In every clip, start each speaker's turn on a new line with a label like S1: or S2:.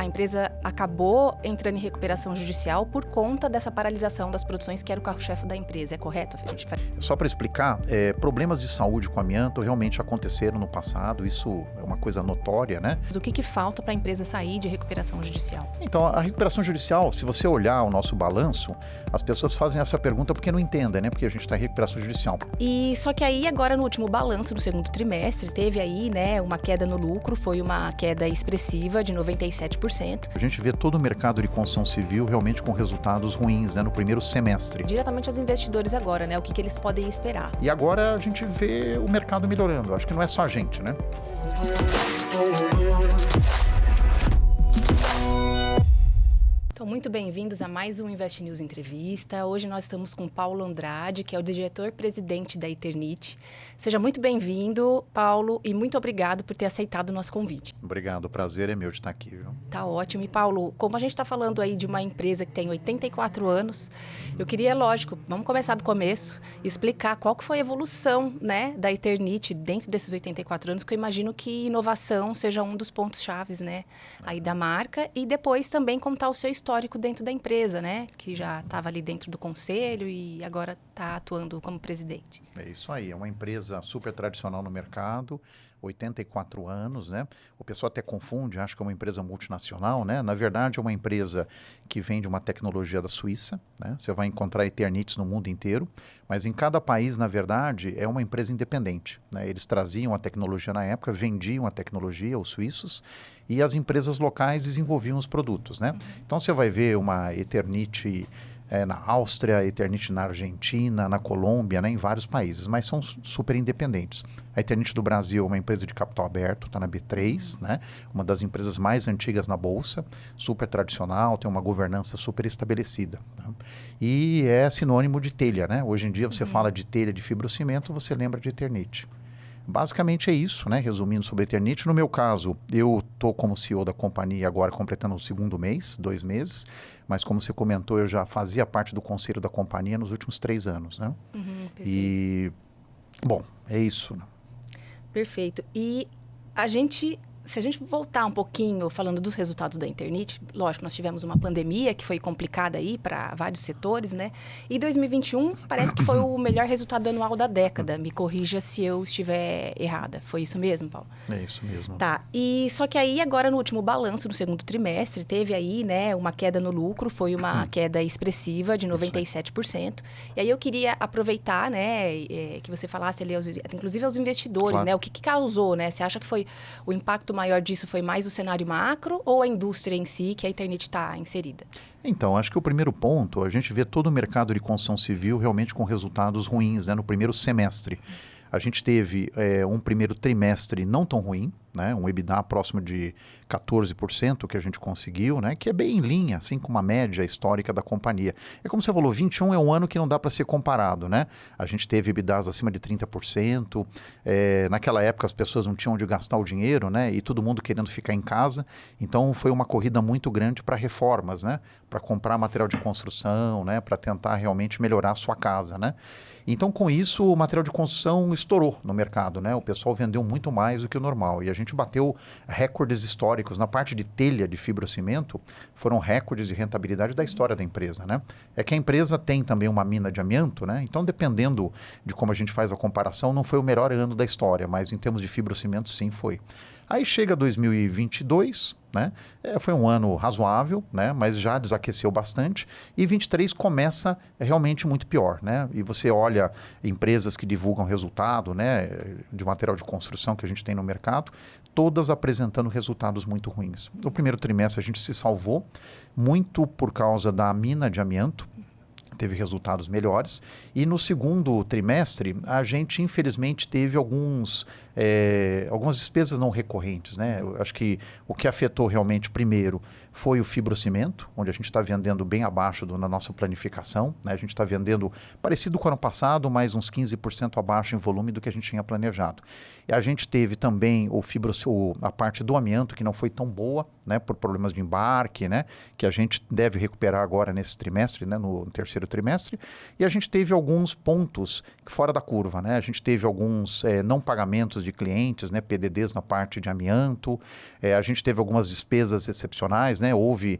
S1: a empresa acabou entrando em recuperação judicial por conta dessa paralisação das produções, que era o carro-chefe da empresa. É correto?
S2: Só para explicar, problemas de saúde com amianto realmente aconteceram no passado, isso é uma coisa notória, né?
S1: Mas o que falta para a empresa sair de recuperação judicial?
S2: Então, a recuperação judicial, se você olhar o nosso balanço, as pessoas fazem essa pergunta porque não entendem, né? Porque a gente está em recuperação judicial.
S1: E só que aí, agora no último balanço do segundo trimestre, teve aí, né, uma queda no lucro, foi uma queda expressiva de 97%.
S2: A gente vê todo o mercado de construção civil realmente com resultados ruins, né, no primeiro semestre.
S1: Diretamente aos investidores agora, né, o que eles podem esperar.
S2: E agora a gente vê o mercado melhorando, acho que não é só a gente, né?
S1: Então, muito bem-vindos a mais um Invest News Entrevista. Hoje nós estamos com Paulo Andrade, que é o diretor-presidente da Eternit. Seja muito bem-vindo, Paulo, e muito obrigado por ter aceitado o nosso convite.
S2: Obrigado, o prazer é meu de estar aqui, viu?
S1: Tá ótimo. E, Paulo, como a gente está falando aí de uma empresa que tem 84 anos, eu queria, lógico, vamos começar do começo, explicar qual que foi a evolução, né, da Eternit dentro desses 84 anos, que eu imagino que inovação seja um dos pontos-chaves, né, aí da marca, e depois também contar o seu histórico dentro da empresa, né? Que já estava ali dentro do conselho e agora está atuando como presidente.
S2: É isso aí, é uma empresa super tradicional no mercado, 84 anos, né? O pessoal até confunde, acha que é uma empresa multinacional, né? Na verdade, é uma empresa que vende uma tecnologia da Suíça, né? Você vai encontrar Eternits no mundo inteiro, mas em cada país, na verdade, é uma empresa independente, né? Eles traziam a tecnologia na época, vendiam a tecnologia aos suíços e as empresas locais desenvolviam os produtos, né? Então, você vai ver uma Eternit na Áustria, Eternit na Argentina, na Colômbia, né, em vários países, mas são super independentes. A Eternit do Brasil é uma empresa de capital aberto, está na B3, né, uma das empresas mais antigas na Bolsa, super tradicional, tem uma governança super estabelecida. Né, e é sinônimo de telha, né? Hoje em dia você fala de telha de fibrocimento, você lembra de Eternit. Basicamente é isso, né? Resumindo sobre a Eternit. No meu caso, eu estou como CEO da companhia agora completando o segundo mês, 2 meses, mas como você comentou, eu já fazia parte do conselho da companhia nos últimos 3 anos, né? E, bom, é isso. Né?
S1: Perfeito. E se a gente voltar um pouquinho falando dos resultados da Eternit, lógico, nós tivemos uma pandemia que foi complicada aí para vários setores, né? E 2021 parece que foi o melhor resultado anual da década. Me corrija se eu estiver errada. Foi isso mesmo, Paulo?
S2: É isso mesmo.
S1: Tá. E só que aí agora no último balanço, no segundo trimestre, teve aí, né, uma queda no lucro, foi uma queda expressiva de 97%. E aí eu queria aproveitar, né, que você falasse ali, inclusive aos investidores, claro, né? O que causou, né? Você acha que foi o impacto maior disso foi mais o cenário macro ou a indústria em si que a Eternit está inserida?
S2: Então, acho que o primeiro ponto, a gente vê todo o mercado de construção civil realmente com resultados ruins, né, no primeiro semestre. A gente teve um primeiro trimestre não tão ruim, né, um EBITDA próximo de 14% que a gente conseguiu, né, que é bem em linha, assim, com uma média histórica da companhia. É como você falou, 21 é um ano que não dá para ser comparado, né? A gente teve EBITDAs acima de 30%, naquela época as pessoas não tinham onde gastar o dinheiro, né, e todo mundo querendo ficar em casa, então foi uma corrida muito grande para reformas, né, para comprar material de construção, né, para tentar realmente melhorar a sua casa, né. Então, com isso, o material de construção estourou no mercado, né? O pessoal vendeu muito mais do que o normal. E a gente bateu recordes históricos. Na parte de telha de fibrocimento, foram recordes de rentabilidade da história da empresa, né? É que a empresa tem também uma mina de amianto, né? Então, dependendo de como a gente faz a comparação, não foi o melhor ano da história, mas em termos de fibrocimento, sim, foi. Aí chega 2022, né? Foi um ano razoável, né? Mas já desaqueceu bastante. E 23 começa realmente muito pior, né? E você olha empresas que divulgam resultado, né, de material de construção que a gente tem no mercado, todas apresentando resultados muito ruins. No primeiro trimestre a gente se salvou muito por causa da mina de amianto, teve resultados melhores, e no segundo trimestre a gente infelizmente teve algumas despesas não recorrentes, né? Eu acho que o que afetou realmente primeiro foi o fibrocimento, onde a gente está vendendo bem abaixo na nossa planificação, né? A gente está vendendo parecido com o ano passado, mas uns 15% abaixo em volume do que a gente tinha planejado. E a gente teve também a parte do amianto que não foi tão boa, né? Por problemas de embarque, né? Que a gente deve recuperar agora nesse trimestre, né? No terceiro trimestre. E a gente teve alguns pontos fora da curva, né? A gente teve alguns não pagamentos de clientes, né? PDDs na parte de amianto. A gente teve algumas despesas excepcionais, né? Houve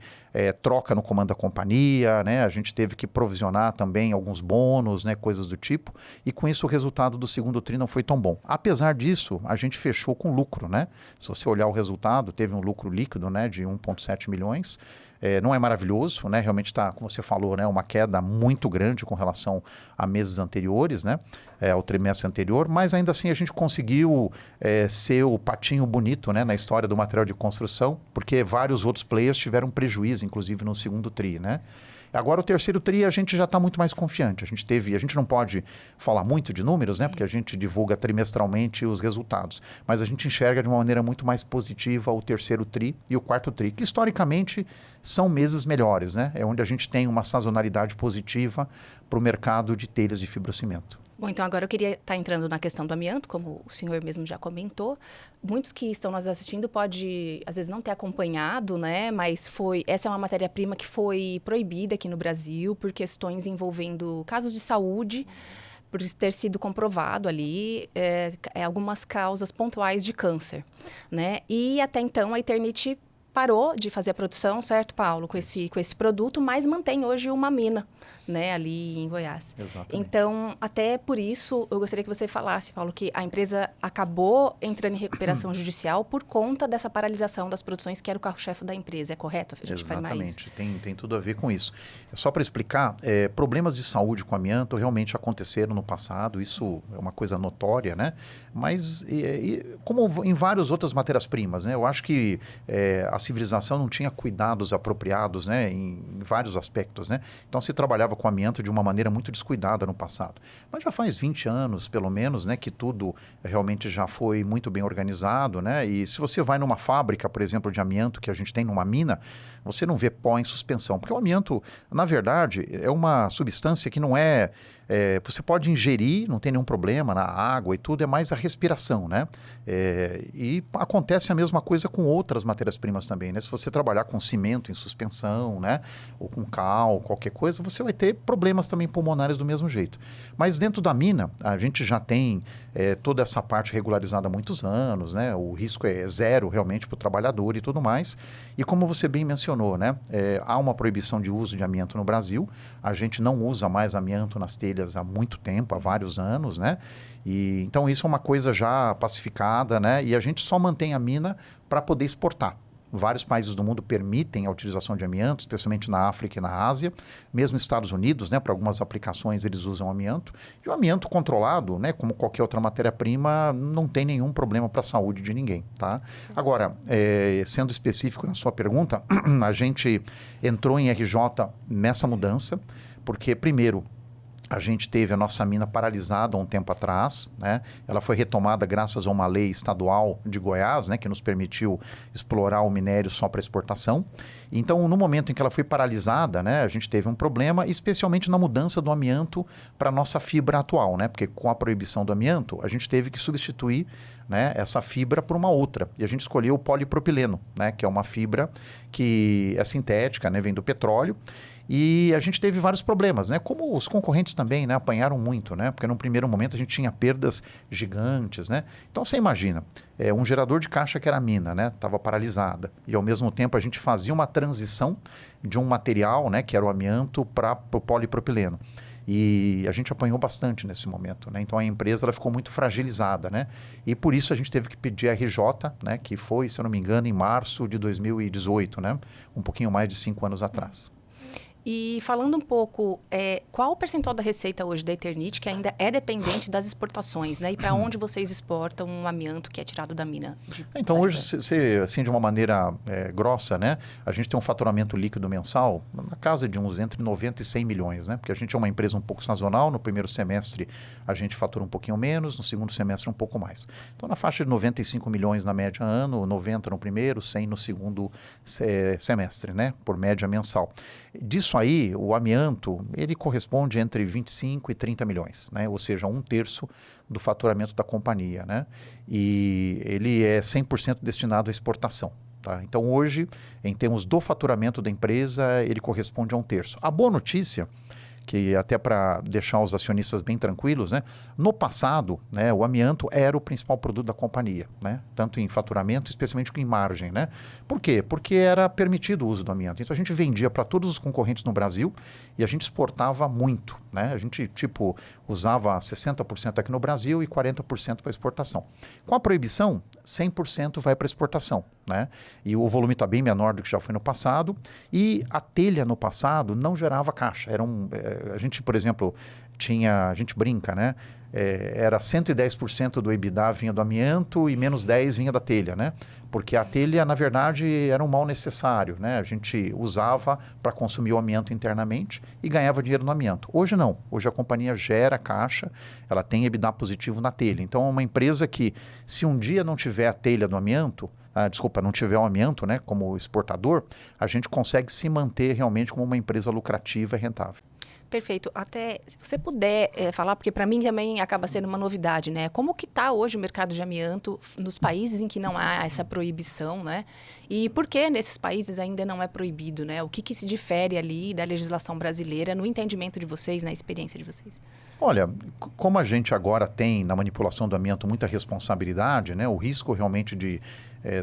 S2: troca no comando da companhia, né? A gente teve que provisionar também alguns bônus, né? Coisas do tipo. E com isso o resultado do segundo tri não foi tão bom. Apesar disso, a gente fechou com lucro, né? Se você olhar o resultado, teve um lucro líquido, né? De 1,7 milhões. Não é maravilhoso, né? Realmente está, como você falou, né? Uma queda muito grande com relação a meses anteriores, né? Ao trimestre anterior, mas ainda assim a gente conseguiu ser o patinho bonito, né? Na história do material de construção, porque vários outros players tiveram prejuízo, inclusive no segundo tri, né? Agora o terceiro tri a gente já está muito mais confiante. A gente não pode falar muito de números, né? Porque a gente divulga trimestralmente os resultados. Mas a gente enxerga de uma maneira muito mais positiva o terceiro tri e o quarto tri, que historicamente são meses melhores, né? É onde a gente tem uma sazonalidade positiva para o mercado de telhas de fibrocimento.
S1: Bom, então agora eu queria estar entrando na questão do amianto, como o senhor mesmo já comentou. Muitos que estão nos assistindo pode, às vezes, não ter acompanhado, né? Mas essa é uma matéria-prima que foi proibida aqui no Brasil por questões envolvendo casos de saúde, por ter sido comprovado ali algumas causas pontuais de câncer, né? E até então a Eternit parou de fazer a produção, certo, Paulo, com esse produto, mas mantém hoje uma mina, né, ali em Goiás.
S2: Exatamente.
S1: Então, até por isso, eu gostaria que você falasse, Paulo, que a empresa acabou entrando em recuperação judicial por conta dessa paralisação das produções, que era o carro-chefe da empresa. É correto? A gente
S2: Exatamente. Tem tudo a ver com isso. Só para explicar, problemas de saúde com amianto realmente aconteceram no passado, isso é uma coisa notória, né? Mas, como em várias outras matérias-primas, né? Eu acho que a civilização não tinha cuidados apropriados, né? Em vários aspectos, né? Então, se trabalhava com amianto de uma maneira muito descuidada no passado. Mas já faz 20 anos, pelo menos, né, que tudo realmente já foi muito bem organizado, né? E se você vai numa fábrica, por exemplo, de amianto que a gente tem numa mina, você não vê pó em suspensão. Porque o amianto, na verdade, é uma substância que não você pode ingerir, não tem nenhum problema na água e tudo, é mais a respiração, né? E acontece a mesma coisa com outras matérias-primas também, né? Se você trabalhar com cimento em suspensão, né? Ou com cal, qualquer coisa, você vai ter problemas também pulmonares do mesmo jeito. Mas dentro da mina, a gente já tem toda essa parte regularizada há muitos anos, né? O risco é zero realmente para o trabalhador e tudo mais. E como você bem mencionou, né? Há uma proibição de uso de amianto no Brasil. A gente não usa mais amianto nas telhas há muito tempo, há vários anos, né? E, então isso é uma coisa já pacificada, né? E a gente só mantém a mina para poder exportar. Vários países do mundo permitem a utilização de amianto, especialmente na África e na Ásia. Mesmo Estados Unidos, né, para algumas aplicações, eles usam amianto. E o amianto controlado, né, como qualquer outra matéria-prima, não tem nenhum problema para a saúde de ninguém. Tá? Agora, sendo específico na sua pergunta, a gente entrou em RJ nessa mudança, porque, primeiro, a gente teve a nossa mina paralisada há um tempo atrás, né? Ela foi retomada graças a uma lei estadual de Goiás, né? Que nos permitiu explorar o minério só para exportação. Então, no momento em que ela foi paralisada, né? A gente teve um problema, especialmente na mudança do amianto para a nossa fibra atual, né? Porque com a proibição do amianto, a gente teve que substituir, né, essa fibra por uma outra. E a gente escolheu o polipropileno, né? Que é uma fibra que é sintética, né? Vem do petróleo. E a gente teve vários problemas, né? Como os concorrentes também, né? Apanharam muito, né? Porque num primeiro momento a gente tinha perdas gigantes, né? Então você imagina, um gerador de caixa que era a mina, né? Estava paralisada. E ao mesmo tempo a gente fazia uma transição de um material, né? Que era o amianto para o polipropileno. E a gente apanhou bastante nesse momento, né? Então a empresa ela ficou muito fragilizada, né? E por isso a gente teve que pedir RJ, né? Que foi, se eu não me engano, em março de 2018, né? Um pouquinho mais de 5 anos atrás.
S1: E falando um pouco, qual o percentual da receita hoje da Eternit que ainda é dependente das exportações, né? E para onde vocês exportam um amianto que é tirado da mina?
S2: Então, hoje, assim, de uma maneira grossa, né? A gente tem um faturamento líquido mensal na casa de uns entre 90 e 100 milhões, né? Porque a gente é uma empresa um pouco sazonal. No primeiro semestre, a gente fatura um pouquinho menos. No segundo semestre, um pouco mais. Então, na faixa de 95 milhões na média ano, 90 no primeiro, 100 no segundo semestre, né? Por média mensal. Disso aí, o amianto, ele corresponde entre 25 e 30 milhões, né? Ou seja, 1/3 do faturamento da companhia, né? E ele é 100% destinado à exportação. Tá? Então, hoje, em termos do faturamento da empresa, ele corresponde a 1/3. A boa notícia que até para deixar os acionistas bem tranquilos, né? No passado, né, o amianto era o principal produto da companhia, né? Tanto em faturamento, especialmente em margem, né? Por quê? Porque era permitido o uso do amianto. Então a gente vendia para todos os concorrentes no Brasil e a gente exportava muito, né? A gente, tipo, usava 60% aqui no Brasil e 40% para exportação. Com a proibição, 100% vai para exportação, né? E o volume está bem menor do que já foi no passado. E a telha no passado não gerava caixa. A gente, por exemplo, a gente brinca, né? Era 110% do EBITDA vinha do amianto e menos 10% vinha da telha, né? Porque a telha, na verdade, era um mal necessário, né? A gente usava para consumir o amianto internamente e ganhava dinheiro no amianto. Hoje não. Hoje a companhia gera caixa, ela tem EBITDA positivo na telha. Então é uma empresa que, se um dia não tiver a telha do amianto, não tiver o amianto, né, como exportador, a gente consegue se manter realmente como uma empresa lucrativa e rentável.
S1: Perfeito. Até se você puder falar, porque para mim também acaba sendo uma novidade, né? Como que está hoje o mercado de amianto nos países em que não há essa proibição, né? E por que nesses países ainda não é proibido, né? O que se difere ali da legislação brasileira no entendimento de vocês, na experiência de vocês?
S2: Olha, como a gente agora tem na manipulação do amianto muita responsabilidade, né? O risco realmente de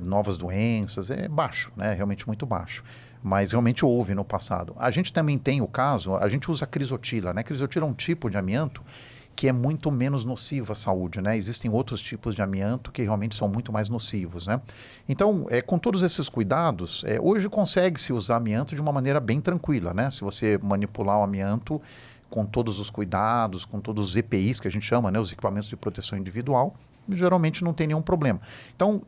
S2: novas doenças é baixo, né? Realmente muito baixo. Mas realmente houve no passado. A gente também tem o caso, a gente usa a crisotila, né? Crisotila é um tipo de amianto que é muito menos nocivo à saúde, né? Existem outros tipos de amianto que realmente são muito mais nocivos, né? Então, com todos esses cuidados, hoje consegue-se usar amianto de uma maneira bem tranquila, né? Se você manipular o amianto com todos os cuidados, com todos os EPIs que a gente chama, né? Os equipamentos de proteção individual, geralmente não tem nenhum problema. Então,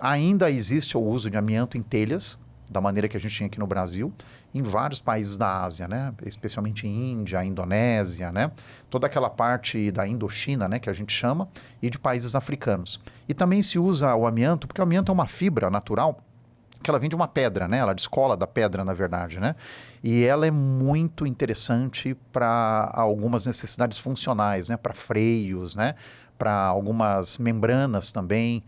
S2: ainda existe o uso de amianto em telhas, da maneira que a gente tinha aqui no Brasil, em vários países da Ásia, né? Especialmente Índia, Indonésia, né? Toda aquela parte da Indochina, né? Que a gente chama, e de países africanos. E também se usa o amianto, porque o amianto é uma fibra natural que ela vem de uma pedra, né? Ela descola da pedra, na verdade, né? E ela é muito interessante para algumas necessidades funcionais, né? Para freios, né? Para algumas membranas também,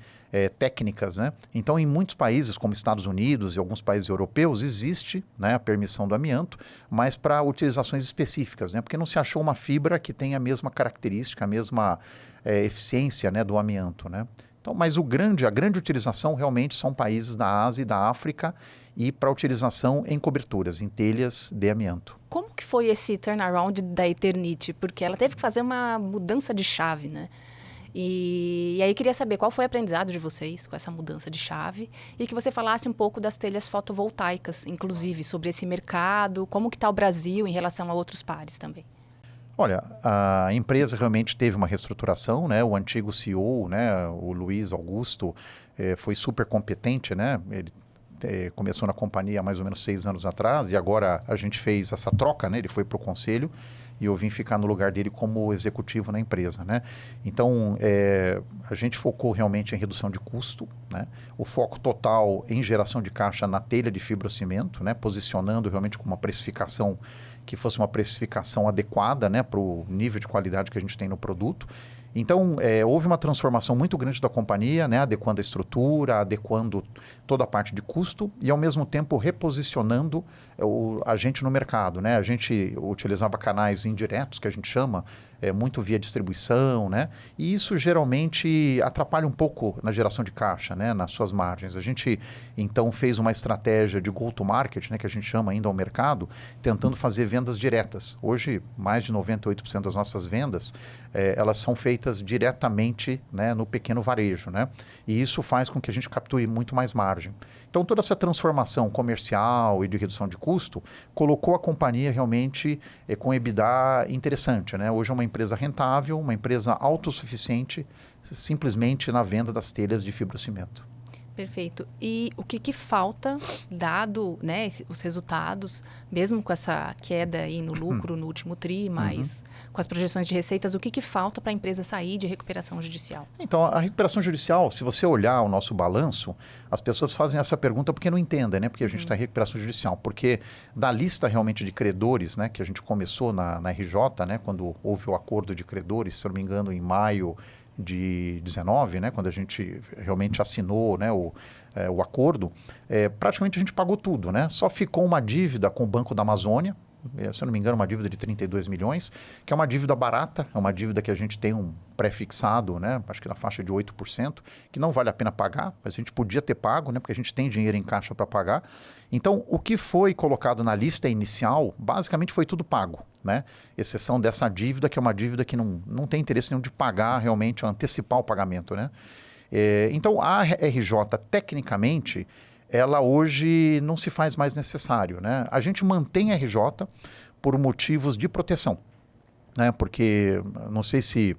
S2: técnicas, né? Então, em muitos países, como Estados Unidos e alguns países europeus, existe, né, a permissão do amianto, mas para utilizações específicas, né? Porque não se achou uma fibra que tenha a mesma característica, a mesma eficiência, né, do amianto, né? Então, mas a grande utilização realmente são países da Ásia e da África e para utilização em coberturas, em telhas de amianto.
S1: Como que foi esse turnaround da Eternit? Porque ela teve que fazer uma mudança de chave, né? E aí eu queria saber qual foi o aprendizado de vocês com essa mudança de chave e que você falasse um pouco das telhas fotovoltaicas, inclusive sobre esse mercado, como que está o Brasil em relação a outros pares também.
S2: Olha, a empresa realmente teve uma reestruturação, né? O antigo CEO, né, o Luiz Augusto, foi super competente, né? Ele começou na companhia há mais ou menos 6 anos atrás e agora a gente fez essa troca, né? Ele foi para o conselho e eu vim ficar no lugar dele como executivo na empresa, né? Então, a gente focou realmente em redução de custo, né? O foco total em geração de caixa na telha de fibrocimento, né? Posicionando realmente com uma precificação que fosse uma precificação adequada, né, para o nível de qualidade que a gente tem no produto. Então, houve uma transformação muito grande da companhia, né, adequando a estrutura, adequando toda a parte de custo e, ao mesmo tempo, reposicionando a gente no mercado, né? A gente utilizava canais indiretos, que a gente chama, muito via distribuição, né? E isso geralmente atrapalha um pouco na geração de caixa, né? Nas suas margens. A gente, então, fez uma estratégia de go-to-market, né? Que a gente chama ainda ao mercado, tentando fazer vendas diretas. Hoje, mais de 98% das nossas vendas, elas são feitas diretamente, né, no pequeno varejo, né? E isso faz com que a gente capture muito mais margem. Então, toda essa transformação comercial e de redução de custo colocou a companhia realmente com EBITDA interessante, né? Hoje é uma empresa rentável, uma empresa autossuficiente, simplesmente na venda das telhas de fibrocimento.
S1: Perfeito. E o que falta, dado, né, os resultados, mesmo com essa queda aí no lucro no último tri, mas com as projeções de receitas, o que falta para a empresa sair de recuperação judicial?
S2: Então, a recuperação judicial, se você olhar o nosso balanço, as pessoas fazem essa pergunta porque não entendem, né? Porque a gente está em recuperação judicial. Porque da lista realmente de credores, né, que a gente começou na RJ, né, quando houve o acordo de credores, se eu não me engano, em maio de 19, né, quando a gente realmente assinou, né, o acordo, praticamente a gente pagou tudo, né? Só ficou uma dívida com o Banco da Amazônia, se eu não me engano, uma dívida de 32 milhões, que é uma dívida barata, é uma dívida que a gente tem um pré-fixado, né? Acho que na faixa de 8%, que não vale a pena pagar, mas a gente podia ter pago, né? Porque a gente tem dinheiro em caixa para pagar. Então, o que foi colocado na lista inicial, basicamente foi tudo pago, né? Exceção dessa dívida, que é uma dívida que não tem interesse nenhum de pagar realmente, antecipar o pagamento, né? Então, a RJ, tecnicamente, ela hoje não se faz mais necessário, né? A gente mantém a RJ por motivos de proteção, né? Porque, não sei se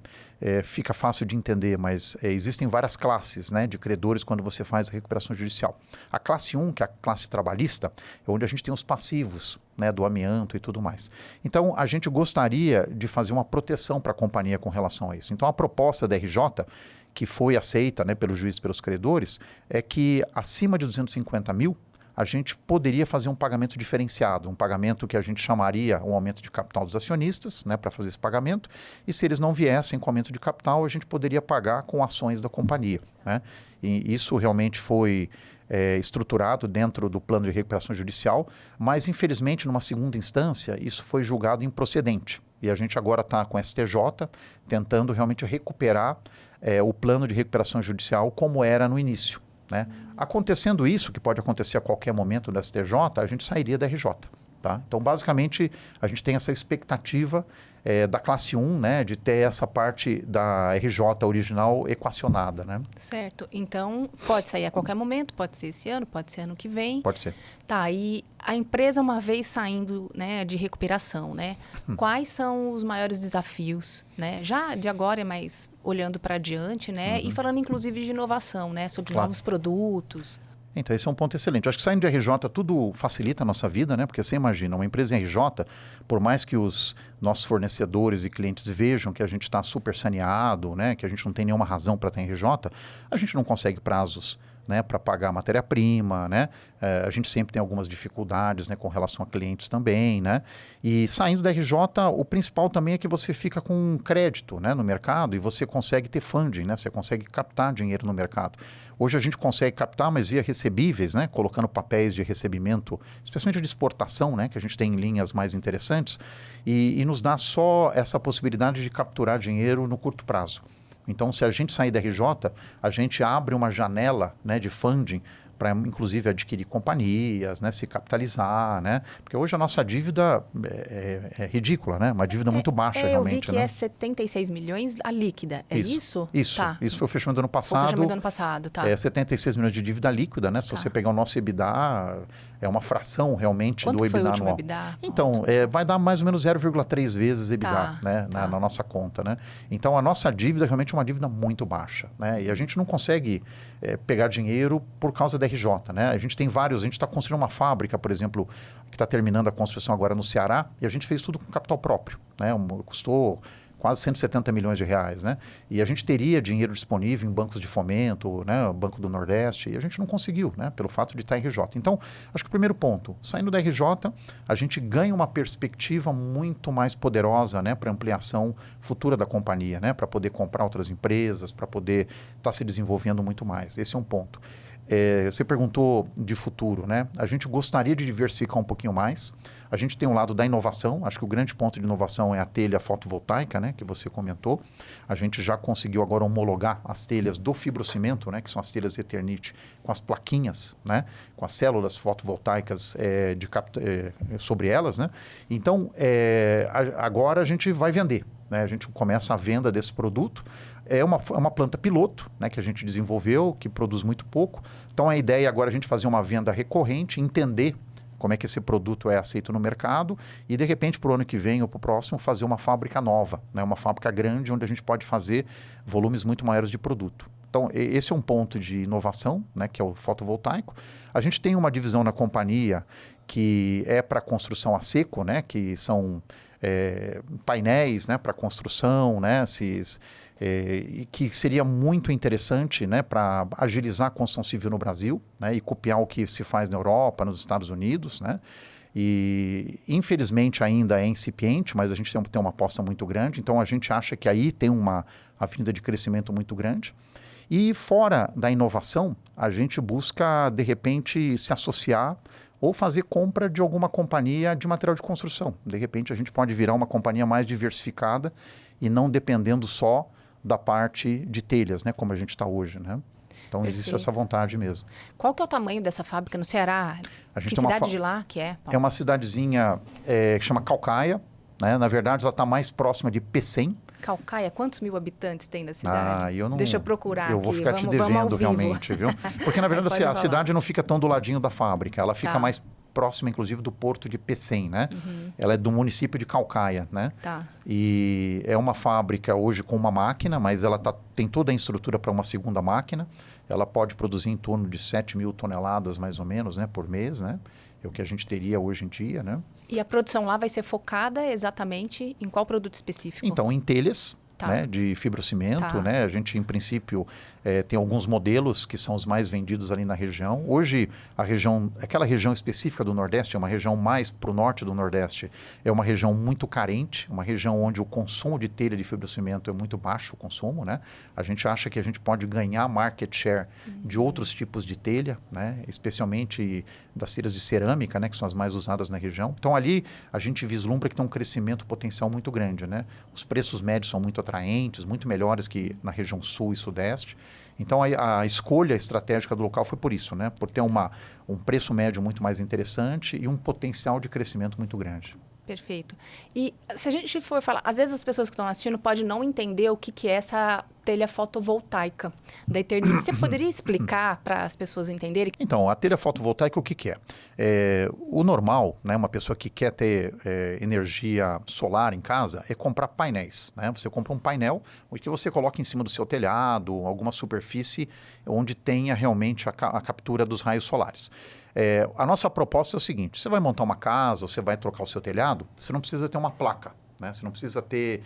S2: fica fácil de entender, mas existem várias classes, né, de credores quando você faz a recuperação judicial. A classe 1, que é a classe trabalhista, é onde a gente tem os passivos, né, do amianto e tudo mais. Então, a gente gostaria de fazer uma proteção para a companhia com relação a isso. Então, a proposta da RJ, que foi aceita, né, pelos juízes e pelos credores, é que acima de 250 mil, a gente poderia fazer um pagamento diferenciado, um pagamento que a gente chamaria um aumento de capital dos acionistas, né, para fazer esse pagamento, e se eles não viessem com aumento de capital, a gente poderia pagar com ações da companhia, né? E isso realmente foi estruturado dentro do plano de recuperação judicial, mas infelizmente numa segunda instância isso foi julgado improcedente, e a gente agora está com a STJ tentando realmente recuperar o plano de recuperação judicial como era no início, né? Acontecendo isso, que pode acontecer a qualquer momento da STJ, a gente sairia da RJ. Tá? Então, basicamente, a gente tem essa expectativa da classe 1, né, de ter essa parte da RJ original equacionada, né?
S1: Certo. Então, pode sair a qualquer momento, pode ser esse ano, pode ser ano que vem.
S2: Pode ser.
S1: Tá, e a empresa, uma vez saindo, né, de recuperação, né, quais são os maiores desafios, né? Já de agora, mas olhando para adiante, né? E falando, inclusive, de inovação, né? Sobre novos produtos.
S2: Então, esse é um ponto excelente. Eu acho que saindo de RJ, tudo facilita a nossa vida, né? Porque você imagina, uma empresa em RJ, por mais que os nossos fornecedores e clientes vejam que a gente está super saneado, né? Que a gente não tem nenhuma razão para estar em RJ, a gente não consegue prazos, né, para pagar a matéria-prima, né? A gente sempre tem algumas dificuldades, né, com relação a clientes também, né? E saindo da RJ, o principal também é que você fica com crédito, né, no mercado, e você consegue ter funding, né? Você consegue captar dinheiro no mercado. Hoje a gente consegue captar, mas via recebíveis, né? Colocando papéis de recebimento, especialmente de exportação, né? Que a gente tem em linhas mais interessantes, e nos dá só essa possibilidade de capturar dinheiro no curto prazo. Então, se a gente sair da RJ, a gente abre uma janela, né, de funding para, inclusive, adquirir companhias, né, se capitalizar, né? Porque hoje a nossa dívida é ridícula, né? Uma dívida muito baixa, realmente.
S1: Eu vi que
S2: né?
S1: é 76 milhões a líquida, é isso?
S2: Isso.
S1: Tá.
S2: Isso foi o fechamento do ano passado.
S1: Foi o fechamento do ano passado, tá.
S2: 76 milhões de dívida líquida, né? Se você pegar o nosso EBITDA, é uma fração realmente
S1: Quanto
S2: do
S1: foi
S2: EBITDA
S1: o último
S2: anual.
S1: EBITDA?
S2: Então, vai dar mais ou menos 0,3 vezes EBITDA, né? Na nossa conta, né? Então, a nossa dívida realmente é uma dívida muito baixa, né? E a gente não consegue pegar dinheiro por causa da RJ, né? A gente tem vários, a gente está construindo uma fábrica, por exemplo, que está terminando a construção agora no Ceará, e a gente fez tudo com capital próprio, né? Custou quase 170 milhões de reais, né? E a gente teria dinheiro disponível em bancos de fomento, né? O Banco do Nordeste, e a gente não conseguiu, né? Pelo fato de estar em RJ. Então, acho que o primeiro ponto, saindo da RJ, a gente ganha uma perspectiva muito mais poderosa, né? Para ampliação futura da companhia, né? Para poder comprar outras empresas, para poder estar se desenvolvendo muito mais. Esse é um ponto. Você perguntou de futuro, né? A gente gostaria de diversificar um pouquinho mais. A gente tem um lado da inovação. Acho que o grande ponto de inovação é a telha fotovoltaica, né? Que você comentou. A gente já conseguiu agora homologar as telhas do fibrocimento, né? Que são as telhas Eternit, com as plaquinhas, né? Com as células fotovoltaicas sobre elas, né? Então, agora a gente vai vender, né? A gente começa a venda desse produto. É uma planta piloto, né, que a gente desenvolveu, que produz muito pouco. Então, a ideia agora é a gente fazer uma venda recorrente, entender como é que esse produto é aceito no mercado e, de repente, para o ano que vem ou para o próximo, fazer uma fábrica nova, né, uma fábrica grande onde a gente pode fazer volumes muito maiores de produto. Então, esse é um ponto de inovação, né, que é o fotovoltaico. A gente tem uma divisão na companhia que é para construção a seco, né, que são painéis, né, para construção, né, e que seria muito interessante, né, para agilizar a construção civil no Brasil, né, e copiar o que se faz na Europa, nos Estados Unidos, né? E infelizmente ainda é incipiente, mas a gente tem uma aposta muito grande, então a gente acha que aí tem uma avenida de crescimento muito grande. E fora da inovação, a gente busca, de repente, se associar ou fazer compra de alguma companhia de material de construção. De repente, a gente pode virar uma companhia mais diversificada e não dependendo só da parte de telhas, né, como a gente está hoje, né? Então, existe essa vontade mesmo.
S1: Qual que é o tamanho dessa fábrica no Ceará? Que cidade de lá que é, Paulo?
S2: É uma cidadezinha que chama Caucaia, né? Na verdade, ela está mais próxima de Pecém.
S1: Caucaia, quantos mil habitantes tem na cidade?
S2: Eu não...
S1: Deixa eu procurar aqui.
S2: Eu vou ficar te devendo realmente, viu? Porque, na verdade, a cidade não fica tão do ladinho da fábrica. Ela fica mais próxima, inclusive, do porto de Pecém, né? Ela é do município de Caucaia, né? E é uma fábrica hoje com uma máquina, mas ela tem toda a estrutura para uma segunda máquina. Ela pode produzir em torno de 7 mil toneladas, mais ou menos, né? Por mês, né? É o que a gente teria hoje em dia, né?
S1: E a produção lá vai ser focada exatamente em qual produto específico?
S2: Então, em telhas, né, de fibrocimento, né? A gente, em princípio, tem alguns modelos que são os mais vendidos ali na região. Hoje, aquela região específica do Nordeste, é uma região mais para o norte do Nordeste, é uma região muito carente, uma região onde o consumo de telha de fibrocimento é muito baixo, o consumo, né? A gente acha que a gente pode ganhar market share de outros tipos de telha, né? Especialmente das telhas de cerâmica, né? Que são as mais usadas na região. Então, ali, a gente vislumbra que tem um crescimento potencial muito grande, né? Os preços médios são muito atraentes, muito melhores que na região sul e sudeste. Então, a escolha estratégica do local foi por isso, né? Por ter um preço médio muito mais interessante e um potencial de crescimento muito grande.
S1: Perfeito. E se a gente for falar, às vezes as pessoas que estão assistindo podem não entender o que é essa telha fotovoltaica da Eternit. Você poderia explicar para as pessoas entenderem?
S2: Então, a telha fotovoltaica, o que é? O normal, né, uma pessoa que quer ter energia solar em casa, é comprar painéis, né? Você compra um painel, o que você coloca em cima do seu telhado, alguma superfície onde tenha realmente a captura dos raios solares. A nossa proposta é o seguinte: você vai montar uma casa, você vai trocar o seu telhado, você não precisa ter uma placa, né? Você não precisa ter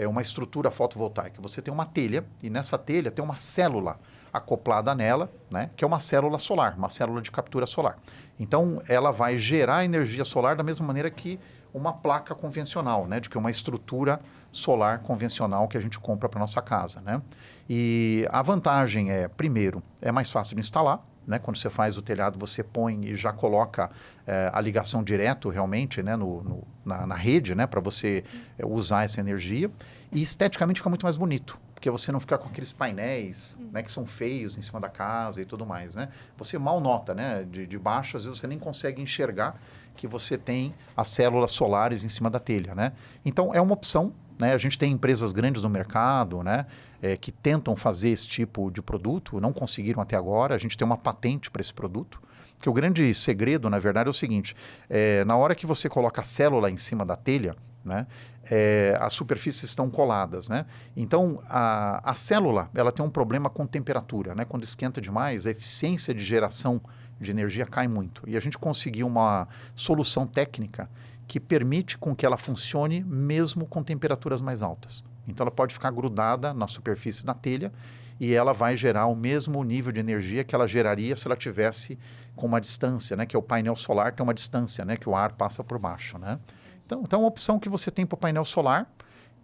S2: uma estrutura fotovoltaica. Você tem uma telha e nessa telha tem uma célula acoplada nela, né? Que é uma célula solar, uma célula de captura solar. Então, ela vai gerar energia solar da mesma maneira que uma placa convencional, né? De que uma estrutura solar convencional que a gente compra para nossa casa, né? E a vantagem primeiro, é mais fácil de instalar, né? Quando você faz o telhado, você põe e já coloca a ligação direto realmente, né? na rede, né? Para você usar essa energia. E esteticamente fica muito mais bonito, porque você não fica com aqueles painéis, né? Que são feios em cima da casa e tudo mais, né? Você mal nota, né? De baixo, às vezes você nem consegue enxergar que você tem as células solares em cima da telha, né? Então, é uma opção, né? A gente tem empresas grandes no mercado, né? Que tentam fazer esse tipo de produto, não conseguiram até agora. A gente tem uma patente para esse produto, que o grande segredo, na verdade, é o seguinte: na hora que você coloca a célula em cima da telha, né, as superfícies estão coladas, né? Então, a célula ela tem um problema com temperatura, né? Quando esquenta demais, a eficiência de geração de energia cai muito. E a gente conseguiu uma solução técnica que permite com que ela funcione mesmo com temperaturas mais altas. Então, ela pode ficar grudada na superfície da telha e ela vai gerar o mesmo nível de energia que ela geraria se ela tivesse com uma distância, né? Que é o painel solar tem uma distância, né? Que o ar passa por baixo, né? Então, é uma opção que você tem para o painel solar,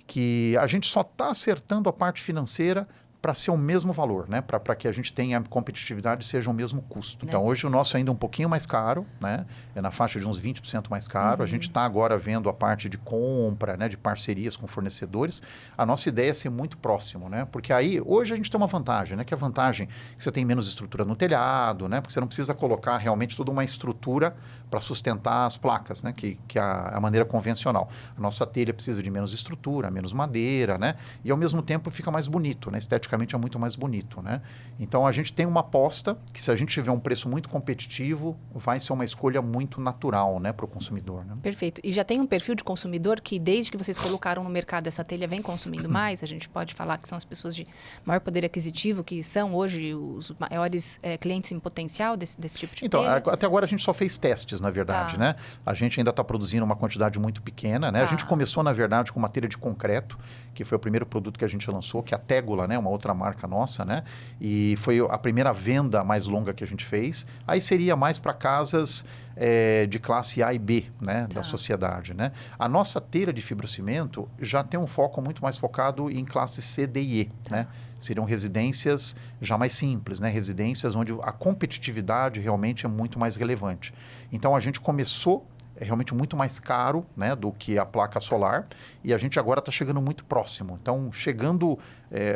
S2: que a gente só está acertando a parte financeira para ser o mesmo valor, né? Para que a gente tenha competitividade e seja o mesmo custo. Então, hoje o nosso ainda é um pouquinho mais caro, né? É na faixa de uns 20% mais caro. A gente está agora vendo a parte de compra, né? De parcerias com fornecedores. A nossa ideia é ser muito próximo, né? Porque aí, hoje a gente tem uma vantagem, né? Que é a vantagem que você tem menos estrutura no telhado, né? Porque você não precisa colocar realmente toda uma estrutura para sustentar as placas, né? Que é a maneira convencional. A nossa telha precisa de menos estrutura, menos madeira, né? E ao mesmo tempo fica mais bonito, né? Esteticamente é muito mais bonito, né? Então, a gente tem uma aposta que, se a gente tiver um preço muito competitivo, vai ser uma escolha muito natural, né, para o consumidor, né?
S1: Perfeito. E já tem um perfil de consumidor que, desde que vocês colocaram no mercado essa telha, vem consumindo mais? A gente pode falar que são as pessoas de maior poder aquisitivo, que são hoje os maiores clientes em potencial desse tipo de telha?
S2: Então, até agora a gente só fez testes, na verdade, né? A gente ainda está produzindo uma quantidade muito pequena, né? A gente começou, na verdade, com uma telha de concreto, que foi o primeiro produto que a gente lançou, que é a Tégula, né? Uma outra outra marca nossa, né? E foi a primeira venda mais longa que a gente fez. Aí seria mais para casas de classe A e B, né? Da sociedade, né? A nossa telha de fibrocimento já tem um foco muito mais focado em classe C, D e E, né? Seriam residências já mais simples, né? Residências onde a competitividade realmente é muito mais relevante. Então, a gente começou realmente muito mais caro, né, do que a placa solar, e a gente agora está chegando muito próximo. Então, chegando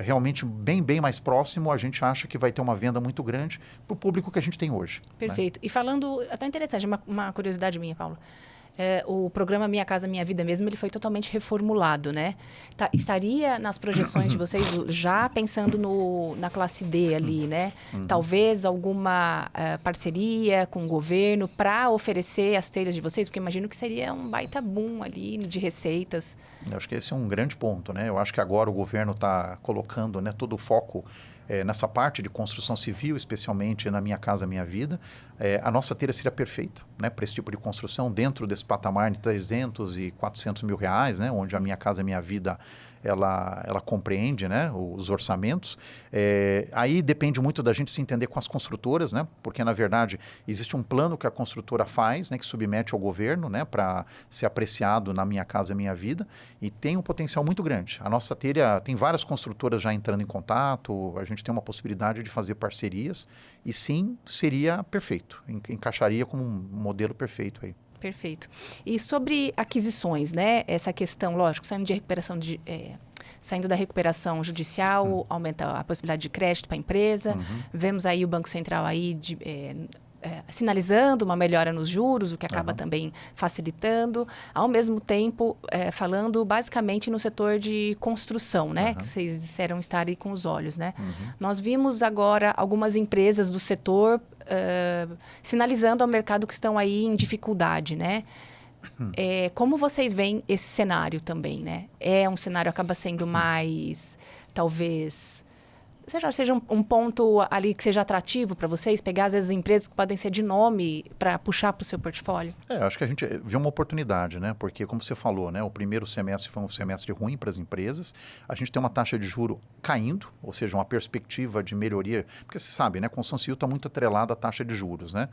S2: realmente bem mais próximo, a gente acha que vai ter uma venda muito grande para o público que a gente tem hoje.
S1: Perfeito.
S2: Né?
S1: E falando, até interessante, uma curiosidade minha, Paulo. O programa Minha Casa Minha Vida mesmo, ele foi totalmente reformulado, né? Estaria nas projeções de vocês já pensando na classe D ali, né? Talvez alguma parceria com o governo para oferecer as telhas de vocês? Porque imagino que seria um baita boom ali de receitas.
S2: Eu acho que esse é um grande ponto, né? Eu acho que agora o governo está colocando, né, todo o foco nessa parte de construção civil, especialmente na Minha Casa Minha Vida. A nossa telha seria perfeita, né, para esse tipo de construção, dentro desse patamar de 300 e 400 mil reais, né, onde a Minha Casa Minha Vida ela compreende, né, os orçamentos. Aí depende muito da gente se entender com as construtoras, né, porque, na verdade, existe um plano que a construtora faz, né, que submete ao governo, né, para ser apreciado na Minha Casa Minha Vida, e tem um potencial muito grande. A nossa telha tem várias construtoras já entrando em contato, a gente tem uma possibilidade de fazer parcerias, e sim, seria perfeito, encaixaria como um modelo perfeito aí.
S1: Perfeito. E sobre aquisições, né? Essa questão, lógico, saindo da recuperação judicial, aumenta a possibilidade de crédito para a empresa. Vemos aí o Banco Central aí sinalizando uma melhora nos juros, o que acaba também facilitando. Ao mesmo tempo, falando basicamente no setor de construção, né? Que vocês disseram estar aí com os olhos, né? Nós vimos agora algumas empresas do setor sinalizando ao mercado que estão aí em dificuldade, né? Como vocês veem esse cenário também, né? É um cenário que acaba sendo mais, talvez, seja um ponto ali que seja atrativo para vocês, pegar às vezes empresas que podem ser de nome para puxar para o seu portfólio?
S2: Acho que a gente viu uma oportunidade, né? Porque, como você falou, né, o primeiro semestre foi um semestre ruim para as empresas. A gente tem uma taxa de juro caindo, ou seja, uma perspectiva de melhoria, porque você sabe, né, a construção civil está muito atrelada à taxa de juros, né?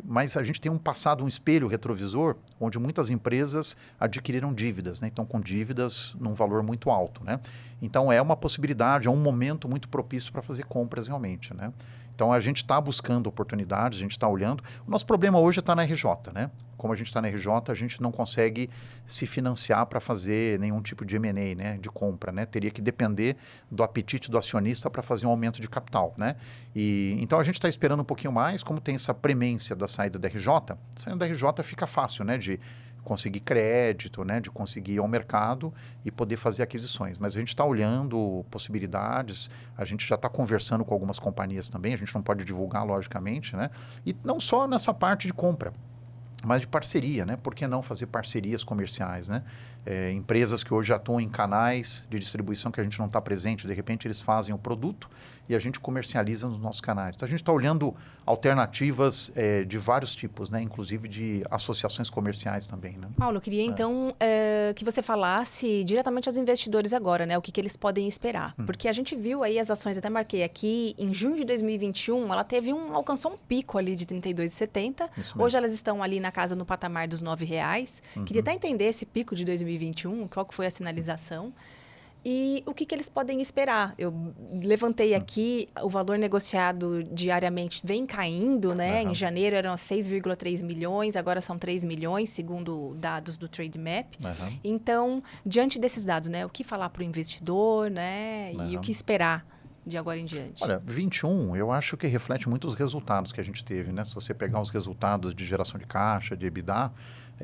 S2: Mas a gente tem um espelho retrovisor, onde muitas empresas adquiriram dívidas, né? Então, com dívidas num valor muito alto, né? Então, é uma possibilidade, é um momento muito propício para fazer compras realmente, né? Então, a gente está buscando oportunidades, a gente está olhando. O nosso problema hoje está na RJ, né? Como a gente está na RJ, a gente não consegue se financiar para fazer nenhum tipo de M&A, né? De compra, né? Teria que depender do apetite do acionista para fazer um aumento de capital, né? Então, a gente está esperando um pouquinho mais, como tem essa premência da saída da RJ, saindo da RJ fica fácil, né? De conseguir crédito, né, de conseguir ir ao mercado e poder fazer aquisições. Mas a gente está olhando possibilidades, a gente já está conversando com algumas companhias também, a gente não pode divulgar, logicamente, né? E não só nessa parte de compra, mas de parceria, né? Por que não fazer parcerias comerciais, né? Empresas que hoje já atuam em canais de distribuição que a gente não está presente, de repente eles fazem o produto e a gente comercializa nos nossos canais. Então, a gente está olhando alternativas de vários tipos, né? Inclusive de associações comerciais também, né?
S1: Paulo, eu queria então que você falasse diretamente aos investidores agora, né? O que eles podem esperar. Porque a gente viu aí as ações, até marquei aqui, em junho de 2021, ela alcançou um pico ali de R$ 32,70. Hoje elas estão ali na casa no patamar dos R$ 9,00. Queria até entender esse pico de 2021, qual que foi a sinalização. E o que eles podem esperar? Eu levantei aqui, o valor negociado diariamente vem caindo, né? Em janeiro eram 6,3 milhões, agora são 3 milhões, segundo dados do Trademap. Então, diante desses dados, né? O que falar para o investidor, né? E o que esperar de agora em diante?
S2: Olha, 21, eu acho que reflete muito os resultados que a gente teve, né? Se você pegar os resultados de geração de caixa, de EBITDA,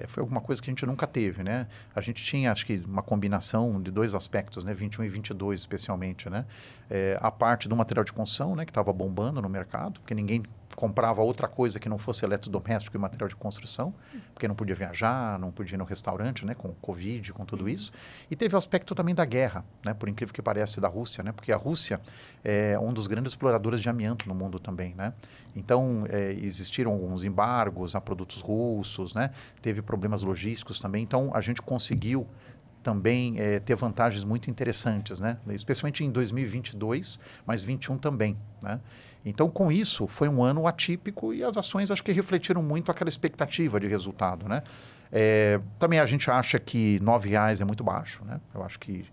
S2: foi alguma coisa que a gente nunca teve, né? A gente tinha, acho que, uma combinação de dois aspectos, né? 21 e 22 especialmente, né? A parte do material de construção, né? Que estava bombando no mercado, porque ninguém comprava outra coisa que não fosse eletrodoméstico e material de construção, porque não podia viajar, não podia ir no restaurante, né? Com Covid, com tudo isso. E teve o aspecto também da guerra, né? Por incrível que pareça, da Rússia, né? Porque a Rússia é um dos grandes exploradores de amianto no mundo também, né? Então, existiram alguns embargos a produtos russos, né? Teve problemas logísticos também. Então, a gente conseguiu também ter vantagens muito interessantes, né? Especialmente em 2022, mas 2021 também, né? Então, com isso, foi um ano atípico e as ações acho que refletiram muito aquela expectativa de resultado, né? Também a gente acha que R$ 9 é muito baixo, né? Eu acho que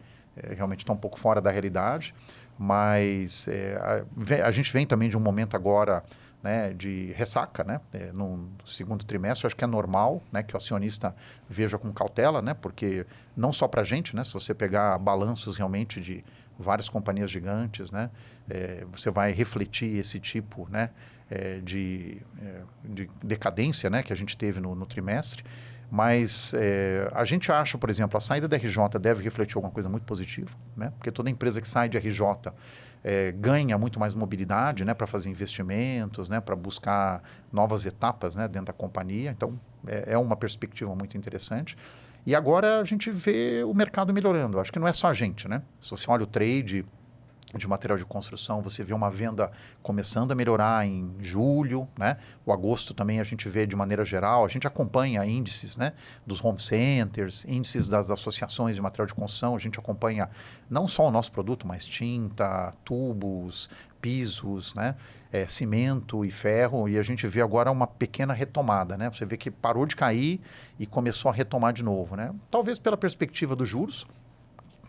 S2: realmente está um pouco fora da realidade, mas a gente vem também de um momento agora, né, de ressaca, né, no segundo trimestre. Eu acho que é normal, né, que o acionista veja com cautela, né, porque não só para a gente, né, se você pegar balanços realmente de várias companhias gigantes, né, você vai refletir esse tipo, né, de decadência, né, que a gente teve no trimestre. Mas a gente acha, por exemplo, a saída da RJ deve refletir alguma coisa muito positiva, né? Porque toda empresa que sai de RJ ganha muito mais mobilidade, né? Para fazer investimentos, né? Para buscar novas etapas, né? Dentro da companhia. Então, é uma perspectiva muito interessante. E agora a gente vê o mercado melhorando. Acho que não é só a gente, né? Se você olha o trade de material de construção, você vê uma venda começando a melhorar em julho, né? O agosto também a gente vê de maneira geral, a gente acompanha índices, né, dos home centers, índices das associações de material de construção, a gente acompanha não só o nosso produto, mas tinta, tubos, pisos, né, cimento e ferro, e a gente vê agora uma pequena retomada, né? Você vê que parou de cair e começou a retomar de novo, né? Talvez pela perspectiva dos juros,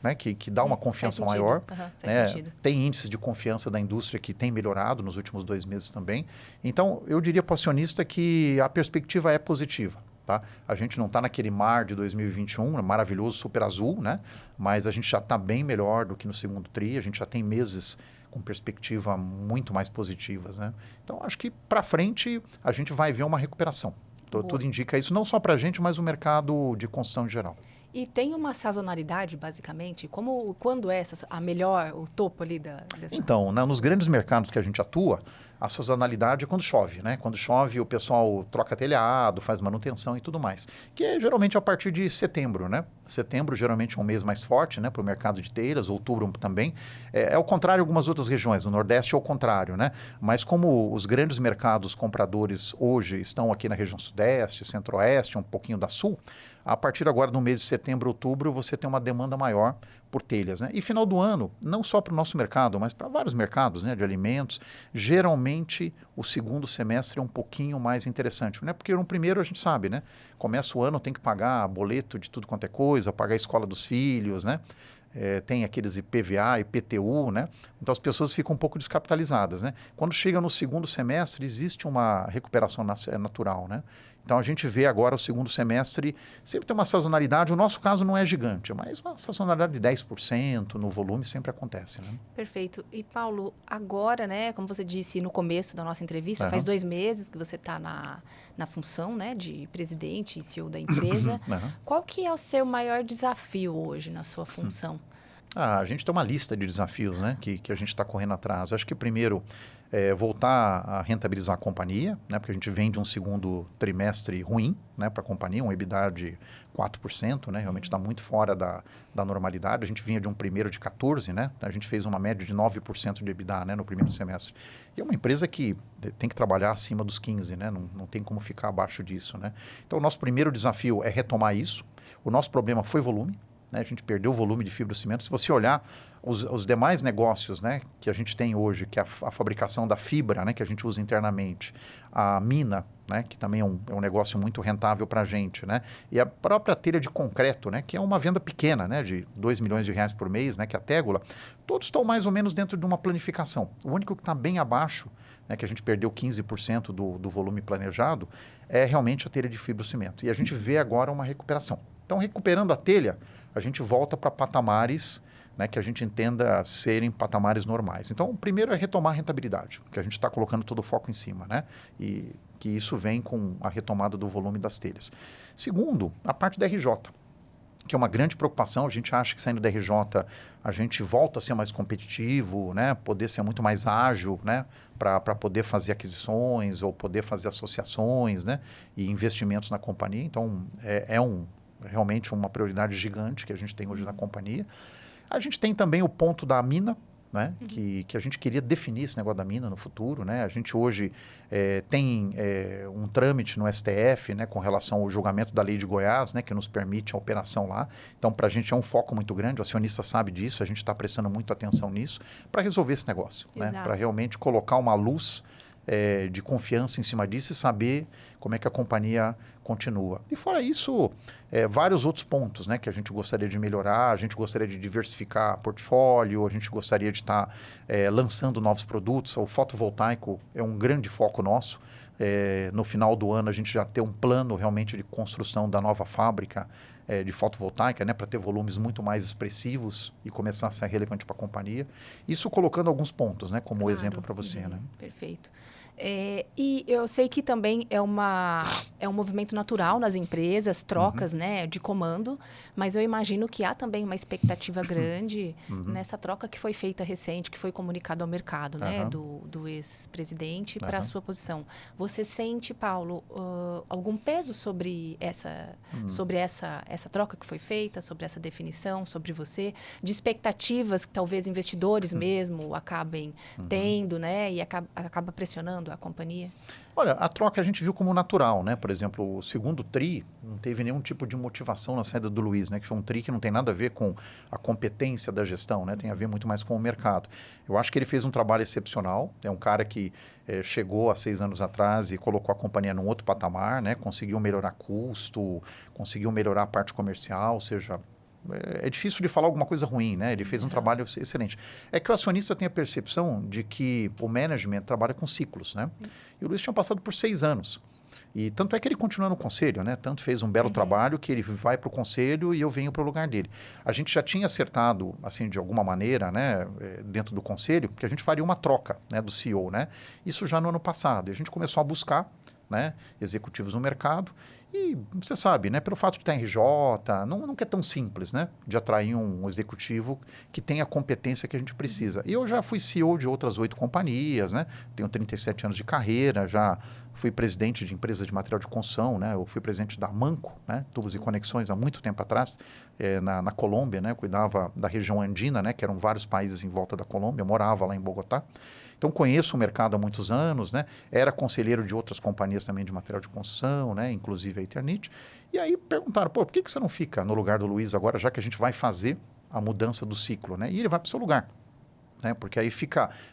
S2: né, que dá uma confiança maior.
S1: Faz sentido.
S2: Tem índices de confiança da indústria que tem melhorado nos últimos 2 meses também. Então, eu diria para o acionista que a perspectiva é positiva. Tá? A gente não está naquele mar de 2021, maravilhoso, super azul, né? Mas a gente já está bem melhor do que no segundo tri, a gente já tem meses com perspectiva muito mais positivas, né? Então, acho que para frente a gente vai ver uma recuperação. Tudo indica isso, não só para a gente, mas o mercado de construção em geral.
S1: E tem uma sazonalidade, basicamente? Quando é a melhor, o topo ali dessa...
S2: Então, nos grandes mercados que a gente atua, a sazonalidade é quando chove, né? Quando chove, o pessoal troca telhado, faz manutenção e tudo mais. Que é geralmente a partir de setembro, né? Setembro geralmente é um mês mais forte, né? Para o mercado de telhas, outubro também. É o contrário em algumas outras regiões. No Nordeste é o contrário, né? Mas como os grandes mercados compradores hoje estão aqui na região Sudeste, Centro-Oeste, um pouquinho da Sul, a partir agora do mês de setembro, outubro, você tem uma demanda maior por telhas, né? E final do ano, não só para o nosso mercado, mas para vários mercados, né, de alimentos, geralmente o segundo semestre é um pouquinho mais interessante, né? Porque no primeiro a gente sabe, né? Começa o ano, tem que pagar boleto de tudo quanto é coisa, pagar a escola dos filhos, né? Tem aqueles IPVA, IPTU, né? Então as pessoas ficam um pouco descapitalizadas, né? Quando chega no segundo semestre, existe uma recuperação natural, né? Então a gente vê agora o segundo semestre, sempre tem uma sazonalidade, o nosso caso não é gigante, mas uma sazonalidade de 10% no volume sempre acontece, né?
S1: Perfeito. E Paulo, agora, né, como você disse no começo da nossa entrevista, faz 2 meses que você está na função, né, de presidente e CEO da empresa. Qual que é o seu maior desafio hoje na sua função?
S2: A gente tem uma lista de desafios, né, que a gente está correndo atrás. Acho que primeiro voltar a rentabilizar a companhia, né, porque a gente vem de um segundo trimestre ruim, né, para a companhia, um EBITDA de 4%, né, realmente está muito fora da normalidade. A gente vinha de um primeiro de 14%, né, a gente fez uma média de 9% de EBITDA, né, no primeiro semestre. E é uma empresa que tem que trabalhar acima dos 15%, né, não tem como ficar abaixo disso, né. Então, o nosso primeiro desafio é retomar isso. O nosso problema foi volume. Né, a gente perdeu o volume de fibrocimento. Se você olhar os demais negócios, né, que a gente tem hoje, que é a fabricação da fibra, né, que a gente usa internamente, a mina, né, que também é um negócio muito rentável para a gente, né, e a própria telha de concreto, né, que é uma venda pequena, né, de R$ 2 milhões por mês, né, que é a Tégula, todos estão mais ou menos dentro de uma planificação. O único que está bem abaixo, né, que a gente perdeu 15% do volume planejado, é realmente a telha de fibrocimento. E a gente vê agora uma recuperação. Então, recuperando a telha, a gente volta para patamares, né, que a gente entenda serem patamares normais. Então, o primeiro é retomar a rentabilidade, que a gente está colocando todo o foco em cima, né? E que isso vem com a retomada do volume das telhas. Segundo, a parte da RJ, que é uma grande preocupação. A gente acha que saindo da RJ a gente volta a ser mais competitivo, né? Poder ser muito mais ágil, né? Para poder fazer aquisições ou poder fazer associações, né? E investimentos na companhia. Então, realmente uma prioridade gigante que a gente tem hoje na companhia. A gente tem também o ponto da mina, né? Que a gente queria definir esse negócio da mina no futuro, né? A gente hoje tem um trâmite no STF, né, com relação ao julgamento da lei de Goiás, né, que nos permite a operação lá. Então, para a gente é um foco muito grande, o acionista sabe disso, a gente está prestando muito atenção nisso para resolver esse negócio, né? Para realmente colocar uma luz de confiança em cima disso e saber como é que a companhia continua. E fora isso, vários outros pontos, né, que a gente gostaria de melhorar, a gente gostaria de diversificar portfólio, a gente gostaria de estar lançando novos produtos. O fotovoltaico é um grande foco nosso. No final do ano, a gente já tem um plano realmente de construção da nova fábrica de fotovoltaica, né, para ter volumes muito mais expressivos e começar a ser relevante para a companhia. Isso colocando alguns pontos, né, como exemplo para você. Né?
S1: Perfeito. E eu sei que também é um movimento natural nas empresas, trocas, né, de comando, mas eu imagino que há também uma expectativa grande nessa troca que foi feita recente, que foi comunicado ao mercado, né, do ex-presidente para a sua posição. Você sente, Paulo, algum peso sobre essa troca que foi feita, sobre essa definição, sobre você, de expectativas que talvez investidores mesmo acabem tendo, né, e acaba pressionando a companhia?
S2: Olha, a troca a gente viu como natural, né? Por exemplo, o segundo tri não teve nenhum tipo de motivação na saída do Luiz, né? Que foi um tri que não tem nada a ver com a competência da gestão, né? Tem a ver muito mais com o mercado. Eu acho que ele fez um trabalho excepcional. É um cara que chegou há 6 anos atrás e colocou a companhia num outro patamar, né? Conseguiu melhorar custo, conseguiu melhorar a parte comercial, ou seja, é difícil de falar alguma coisa ruim, né? Ele fez um trabalho excelente. É que o acionista tem a percepção de que o management trabalha com ciclos, né? E o Luiz tinha passado por 6 anos. E tanto é que ele continua no conselho, né? Tanto fez um belo trabalho que ele vai para o conselho e eu venho para o lugar dele. A gente já tinha acertado, assim, de alguma maneira, né? Dentro do conselho, que a gente faria uma troca, né? Do CEO, né? Isso já no ano passado. E a gente começou a buscar, né? Executivos no mercado. E você sabe, né, pelo fato de estar em RJ, nunca é tão simples, né, de atrair um executivo que tenha a competência que a gente precisa. E eu já fui CEO de outras 8 companhias, né, tenho 37 anos de carreira, já fui presidente de empresa de material de construção, né, eu fui presidente da Manco, né, Tubos e Conexões, há muito tempo atrás, na Colômbia, né, eu cuidava da região andina, né, que eram vários países em volta da Colômbia, eu morava lá em Bogotá. Então, conheço o mercado há muitos anos, né? Era conselheiro de outras companhias também de material de construção, né? Inclusive a Eternit. E aí perguntaram, por que você não fica no lugar do Luiz agora, já que a gente vai fazer a mudança do ciclo, né? E ele vai para o seu lugar, né? Porque aí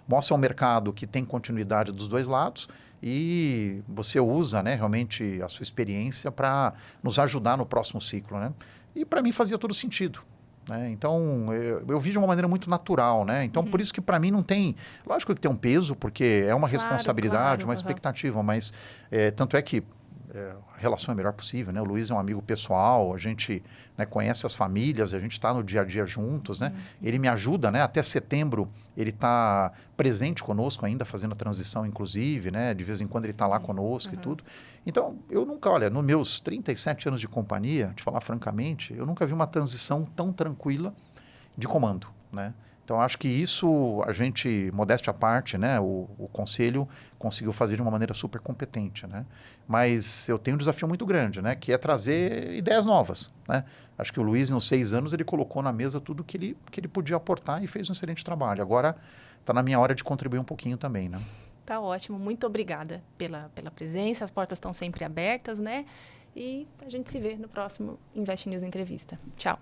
S2: mostra ao mercado que tem continuidade dos dois lados e você usa, né, realmente a sua experiência para nos ajudar no próximo ciclo, né? E para mim fazia todo sentido. Né? Então, eu vi de uma maneira muito natural, né? Então, por isso que para mim não tem... Lógico que tem um peso, porque é uma responsabilidade, uma expectativa, mas tanto é que a relação é a melhor possível, né? O Luiz é um amigo pessoal, a gente, né, conhece as famílias, a gente está no dia a dia juntos, né? Ele me ajuda, né? Até setembro ele está presente conosco ainda, fazendo a transição, inclusive, né? De vez em quando ele está lá conosco e tudo. Então, eu nunca, olha, nos meus 37 anos de companhia, te falar francamente, eu nunca vi uma transição tão tranquila de comando, né? Então, acho que isso a gente, modéstia à parte, né, o conselho conseguiu fazer de uma maneira super competente, né? Mas eu tenho um desafio muito grande, né, que é trazer ideias novas, né? Acho que o Luiz, nos 6 anos, ele colocou na mesa tudo que ele podia aportar e fez um excelente trabalho. Agora, está na minha hora de contribuir um pouquinho também, né?
S1: Tá ótimo. Muito obrigada pela presença. As portas estão sempre abertas, né? E a gente se vê no próximo Invest News Entrevista. Tchau.